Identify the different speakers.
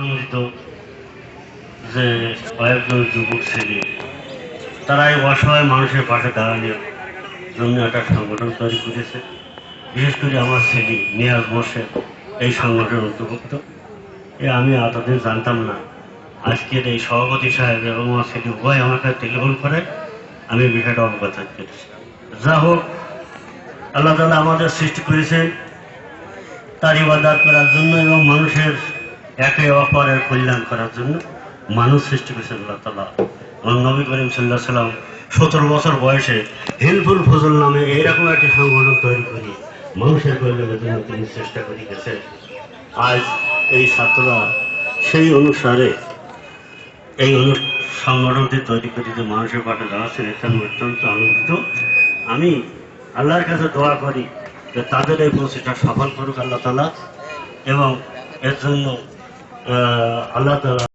Speaker 1: আনন্দিত যে কয়েকজন যুবক ছেলে তারা এই অসহায় মানুষের পাশে দাঁড়ানোর জন্য একটা সংগঠন তৈরি করেছে। বিশেষ করে আমার ছেলে নিয়াজ মোর্শেদ এই সংগঠনের অন্তর্ভুক্ত। আমি এতদিন জানতাম না। আজকের এই সভাপতি সাহেব এবং আমার ছেলে উভয় আমাকে টেলিফোন করে আমি বিষয়টা অবগত করেছি। যা হোক, আল্লাহ তাআলা আমাদের সৃষ্টি করেছেন তার ইবাদত করার জন্য এবং মানুষের একে অপরের কল্যাণ করার জন্য মানুষ সৃষ্টি করেছেন আল্লাহ তাআলা। আমার নবী করিম সাল্লাল্লাহু আলাইহি সাল্লাম 17 বছর বয়সে হিলফুল ফজল নামে এইরকম একটি সংগঠন তৈরি করি মানুষের কল্যাণের জন্য তিনি চেষ্টা করে গেছেন। আজ এই ছাত্ররা সেই অনুসারে এই সংগঠনটি তৈরি করে যে মানুষের পাশে দাঁড়াচ্ছেন, এটা আমি অত্যন্ত আনন্দিত। আমি আল্লাহর কাছে দোয়া করি যে তাদের এই প্রচেষ্টা সফল করুক আল্লাহ তাআলা, এবং এর জন্য আল্লাহ তাআলা